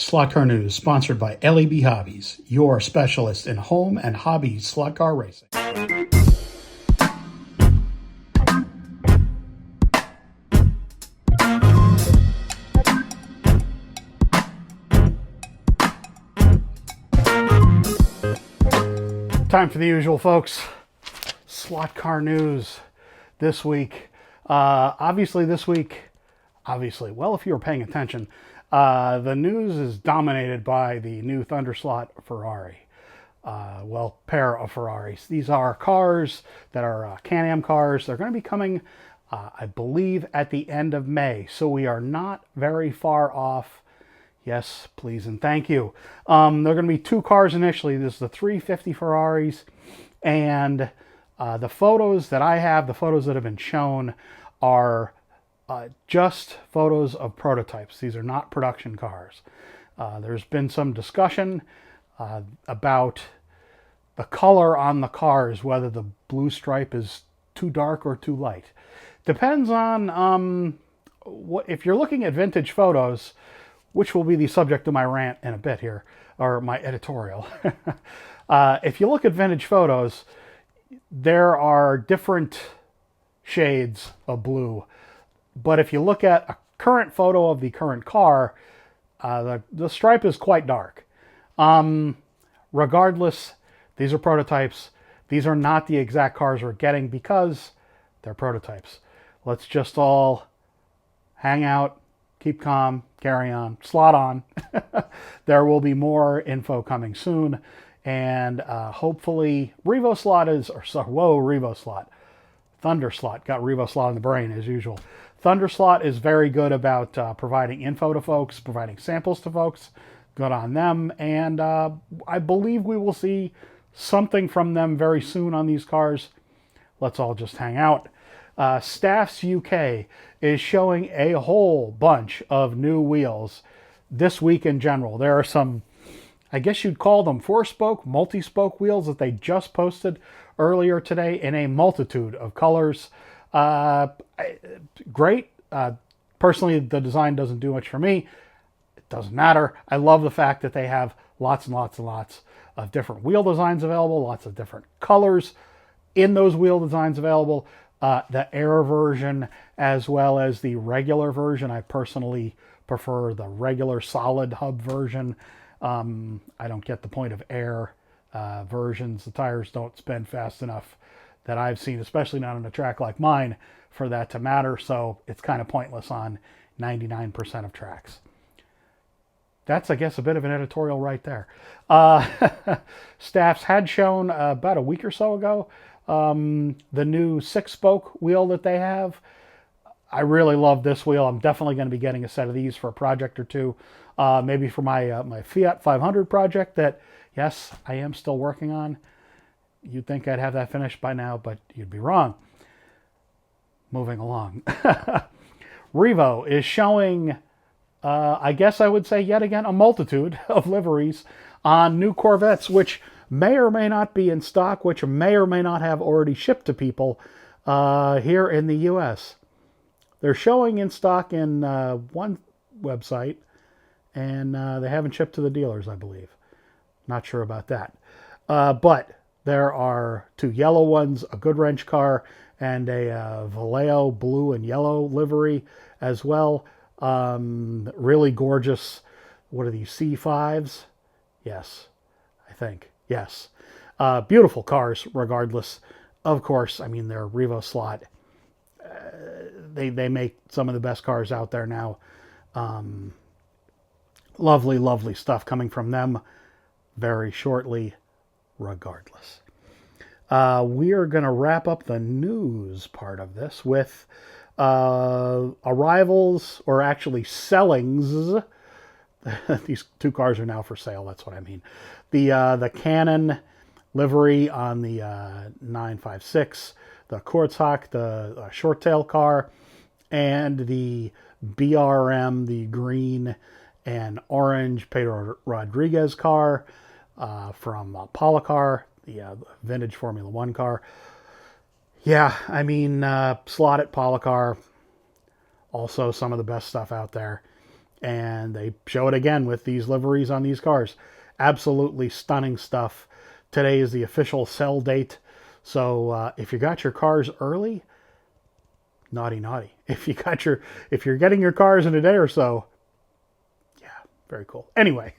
Slot Car News, sponsored by LEB Hobbies, your specialist in home and hobby slot car racing. Time for the usual, folks. Slot Car News this week. Obviously, well, if you were paying attention, the news is dominated by the new Thunderslot Ferrari. Pair of Ferraris. These are cars that are Can-Am cars. They're going to be coming, I believe, at the end of May. So we are not very far off. Yes, please and thank you. There are going to be two cars initially. This is the 350 Ferraris. And the photos that I have, the photos that have been shown, are just photos of prototypes. These are not production cars. There's been some discussion about the color on the cars, whether the blue stripe is too dark or too light. Depends on if you're looking at vintage photos, which will be the subject of my rant in a bit here, or my editorial. If you look at vintage photos, there are different shades of blue. But if you look at a current photo of the current car, the stripe is quite dark. Regardless, these are prototypes. These are not the exact cars we're getting because they're prototypes. Let's just all hang out, keep calm, carry on, slot on. There will be more info coming soon. And hopefully Revoslot Revoslot. Thunderslot. Got Revoslot in the brain as usual. Thunderslot is very good about providing info to folks, providing samples to folks. Good on them. And I believe we will see something from them very soon on these cars. Let's all just hang out. Staffs UK is showing a whole bunch of new wheels this week in general. There are some, I guess you'd call them four-spoke, multi-spoke wheels that they just posted earlier today in a multitude of colors. Great. Personally, the design doesn't do much for me. It doesn't matter. I love the fact that they have lots and lots and lots of different wheel designs available, lots of different colors in those wheel designs available. The Air version as well as the regular version. I personally prefer the regular solid hub version. I don't get the point of Air versions. The tires don't spin fast enough that I've seen, especially not on a track like mine, for that to matter. So it's kind of pointless on 99% of tracks. That's, I guess, a bit of an editorial right there. Staffs had shown about a week or so ago the new 6-spoke wheel that they have. I really love this wheel. I'm definitely going to be getting a set of these for a project or two. Maybe for my Fiat 500 project that, yes, I am still working on. You'd think I'd have that finished by now, but you'd be wrong. Moving along. Revo is showing, I guess I would say yet again, a multitude of liveries on new Corvettes, which may or may not be in stock, which may or may not have already shipped to people here in the U.S. They're showing in stock in one website, and they haven't shipped to the dealers, I believe. Not sure about that. But there are two yellow ones, a Good Wrench car, and a Vallejo blue and yellow livery as well. Really gorgeous. What are these, C5s? Yes, I think. Yes. Beautiful cars, regardless. Of course, I mean, they're Revoslot. They make some of the best cars out there now. Lovely, lovely stuff coming from them very shortly, regardless. We are going to wrap up the news part of this with arrivals, or actually sellings. These two cars are now for sale, that's what I mean. The Canon livery on the 956, the Kurzhak, the short tail car, and the BRM, the green and orange Pedro Rodriguez car from Policar, the vintage Formula One car. Yeah, I mean, slot at Policar, also some of the best stuff out there. And they show it again with these liveries on these cars. Absolutely stunning stuff. Today is the official sell date. So if you got your cars early, naughty, naughty. If you're getting your cars in a day or so, yeah, very cool. Anyway,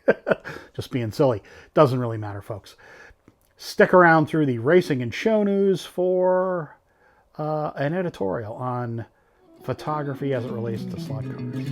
just being silly. Doesn't really matter, folks. Stick around through the racing and show news for an editorial on photography as it relates to slot cars.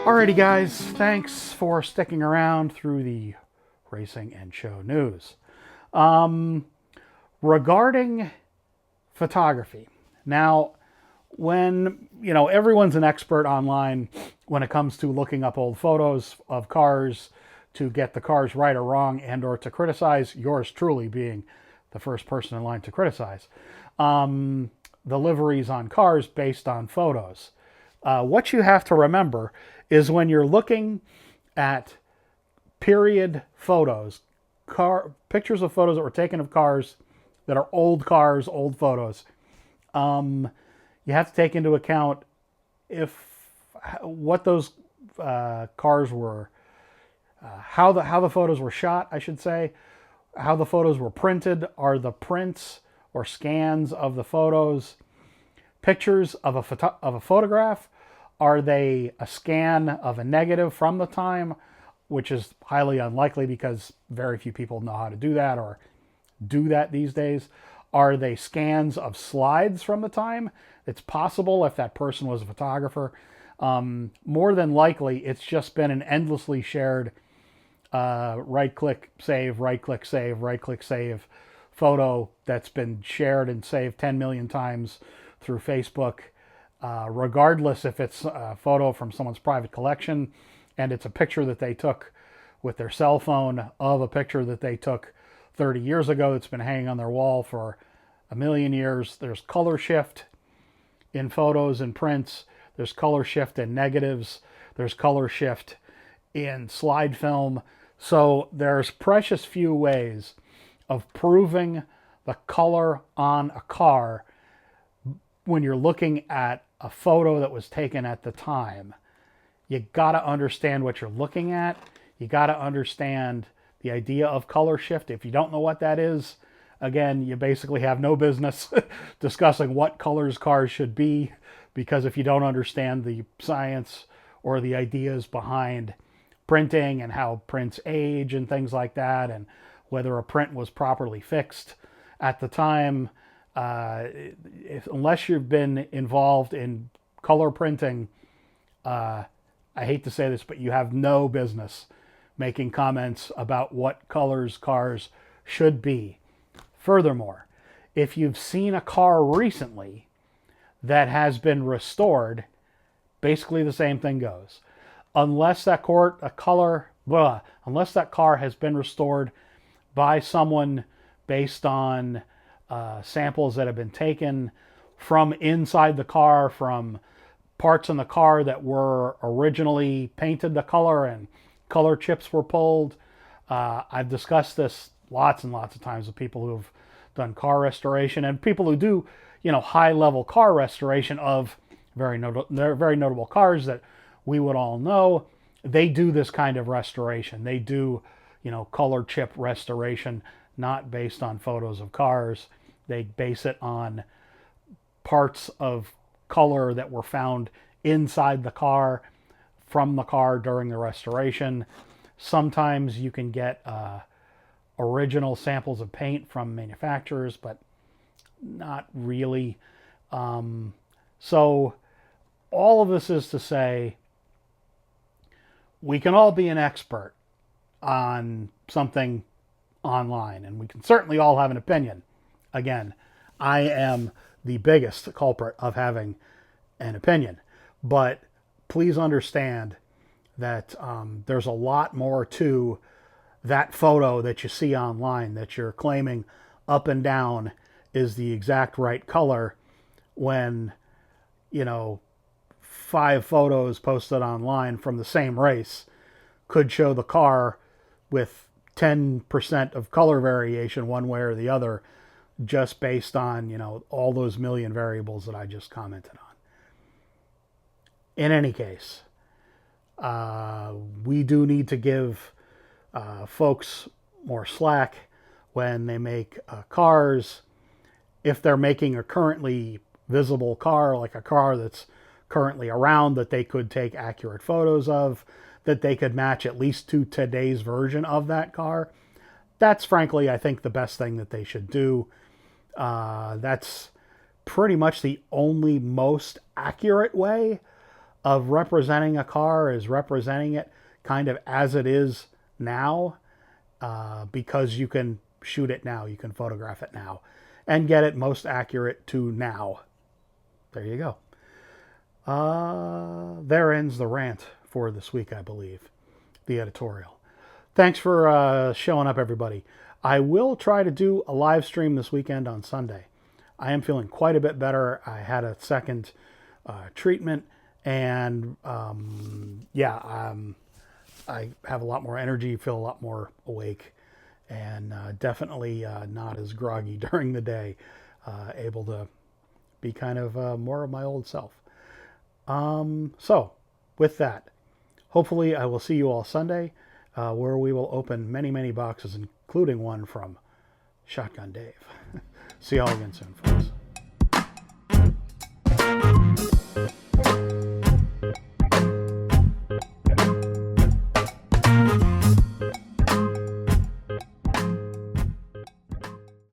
Alrighty guys, thanks for sticking around through the racing and show news. Regarding photography, now when, everyone's an expert online when it comes to looking up old photos of cars to get the cars right or wrong and or to criticize, yours truly being the first person in line to criticize, the liveries on cars based on photos. What you have to remember is when you're looking at period photos, pictures of photos that were taken of cars that are old cars, old photos, you have to take into account what those cars were, how the photos were shot, I should say, how the photos were printed. Are the prints or scans of the photos pictures of a photograph? Are they a scan of a negative from the time, which is highly unlikely because very few people know how to do that or do that these days? Are they scans of slides from the time? It's possible if that person was a photographer. More than likely, it's just been an endlessly shared right-click, save, right-click, save, right-click, save photo that's been shared and saved 10 million times through Facebook. Regardless if it's a photo from someone's private collection and it's a picture that they took with their cell phone of a picture that they took 30 years ago that's been hanging on their wall for a million years. There's color shift in photos and prints. There's color shift in negatives. There's color shift in slide film. So there's precious few ways of proving the color on a car when you're looking at a photo that was taken at the time. You got to understand what you're looking at. You got to understand the idea of color shift. If you don't know what that is, again, you basically have no business discussing what colors cars should be, because if you don't understand the science or the ideas behind printing and how prints age and things like that, and whether a print was properly fixed at the time, unless you've been involved in color printing, I hate to say this, but you have no business making comments about what colors cars should be. Furthermore, if you've seen a car recently that has been restored, basically the same thing goes. Unless that unless that car has been restored by someone based on samples that have been taken from inside the car, from parts in the car that were originally painted the color and color chips were pulled. I've discussed this lots and lots of times with people who have done car restoration and people who do, high-level car restoration of very notable cars that we would all know. They do this kind of restoration. They do, color chip restoration, not based on photos of cars. They base it on parts of color that were found inside the car from the car during the restoration. Sometimes you can get original samples of paint from manufacturers, but not really. So all of this is to say, we can all be an expert on something online, and we can certainly all have an opinion. Again, I am the biggest culprit of having an opinion, but please understand that there's a lot more to that photo that you see online that you're claiming up and down is the exact right color when, 5 photos posted online from the same race could show the car with 10% of color variation one way or the other, just based on, all those million variables that I just commented on. In any case, we do need to give folks more slack when they make cars. If they're making a currently visible car, like a car that's currently around that they could take accurate photos of, that they could match at least to today's version of that car, that's frankly, I think, the best thing that they should do. That's pretty much the only most accurate way of representing a car, is representing it kind of as it is now, because you can shoot it now, you can photograph it now, and get it most accurate to now. There you go. There ends the rant for this week, I believe. The editorial. Thanks for showing up, everybody. I will try to do a live stream this weekend on Sunday. I am feeling quite a bit better. I had a second treatment, and I have a lot more energy, feel a lot more awake, and definitely not as groggy during the day, able to be kind of more of my old self. So, with that, hopefully I will see you all Sunday, where we will open many, many boxes, including one from Shotgun Dave. See y'all again soon, folks.